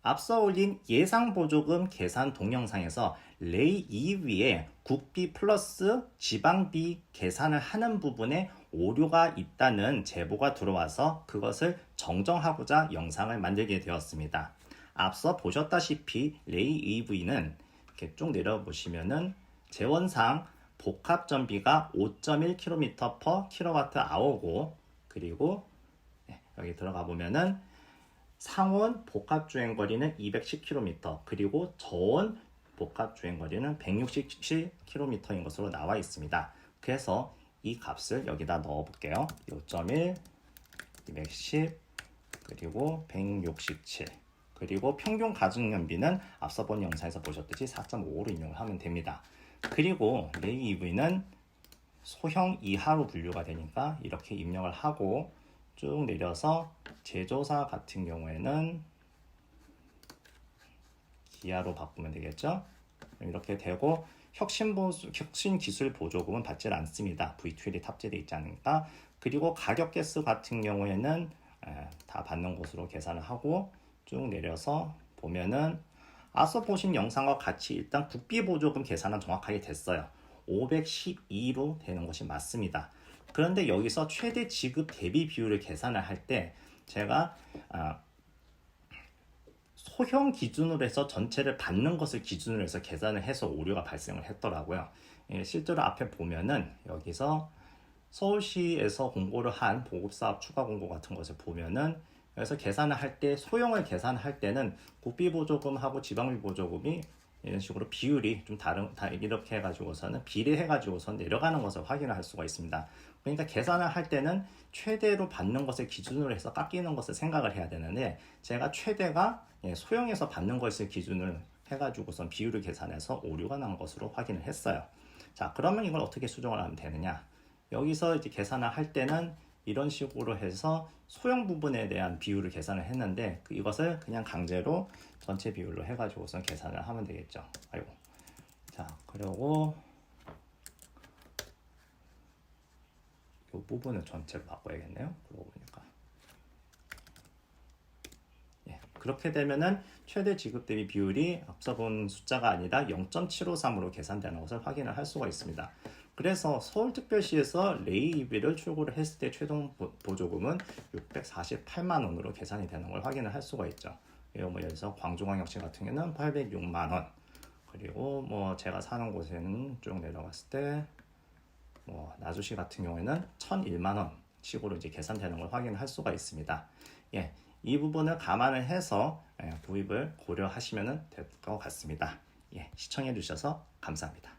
앞서 올린 예상보조금 계산 동영상에서 레이 2위에 국비 플러스 지방비 계산을 하는 부분에 오류가 있다는 제보가 들어와서 그것을 정정하고자 영상을 만들게 되었습니다. 앞서 보셨다시피 레이 EV는 이렇게 쭉 내려보시면은 재원상 복합전비가 5.1km/kWh고 그리고 여기 들어가 보면은 상원 복합주행거리는 210km 그리고 저온 복합주행거리는 167km인 것으로 나와 있습니다. 그래서 이 값을 여기다 넣어 볼게요. 5.1, 210, 그리고 167 그리고 평균 가중연비는 앞서 본 영상에서 보셨듯이 4.5로 입력을 하면 됩니다. 그리고 레이 EV는 소형 이하로 분류가 되니까 이렇게 입력을 하고 쭉 내려서 제조사 같은 경우에는 기아로 바꾸면 되겠죠. 이렇게 되고 혁신 기술 보조금은 받지 않습니다. V2L이 탑재되어 있지 않으니까. 그리고 가격 개수 같은 경우에는 다 받는 것으로 계산을 하고 쭉 내려서 보면은 앞서 보신 영상과 같이 일단 국비 보조금 계산은 정확하게 됐어요. 512로 되는 것이 맞습니다. 그런데 여기서 최대 지급 대비 비율을 계산을 할 때 제가 소형 기준으로 해서 전체를 받는 것을 기준으로 해서 계산을 해서 오류가 발생을 했더라고요. 실제로 앞에 보면은 여기서 서울시에서 공고를 한 보급사업 추가 공고 같은 것을 보면은 그래서 계산을 할 때 소형을 계산할 때는 국비 보조금하고 지방비 보조금이 이런 식으로 비율이 좀 이렇게 해가지고서는 비례해가지고서 내려가는 것을 확인을 할 수가 있습니다. 그러니까 계산을 할 때는 최대로 받는 것을 기준으로 해서 깎이는 것을 생각을 해야 되는데 제가 최대가 소형에서 받는 것을 기준으로 해가지고선 비율을 계산해서 오류가 난 것으로 확인을 했어요. 자, 그러면 이걸 어떻게 수정을 하면 되느냐? 여기서 이제 계산을 할 때는 이런 식으로 해서 소형 부분에 대한 비율을 계산을 했는데 이것을 그냥 강제로 전체 비율로 해가지고선 계산을 하면 되겠죠. 아이고. 자, 그리고 이 부분을 전체로 바꿔야겠네요. 그러고 보니까. 그렇게 되면은 최대 지급 대비 비율이 앞서 본 숫자가 아니라 0.753으로 계산되는 것을 확인을 할 수가 있습니다. 그래서 서울특별시에서 레이 EV를 출고를 했을 때 최종 보조금은 648만 원으로 계산이 되는 걸 확인을 할 수가 있죠. 예를 들어서 광주광역시 같은 경우는 806만 원. 그리고 뭐 제가 사는 곳에는 쭉 내려갔을 때 나주시 같은 경우에는 1001만 원 식으로 이제 계산되는 걸 확인할 수가 있습니다. 이 부분을 감안을 해서 구입을 고려하시면 될 것 같습니다. 시청해 주셔서 감사합니다.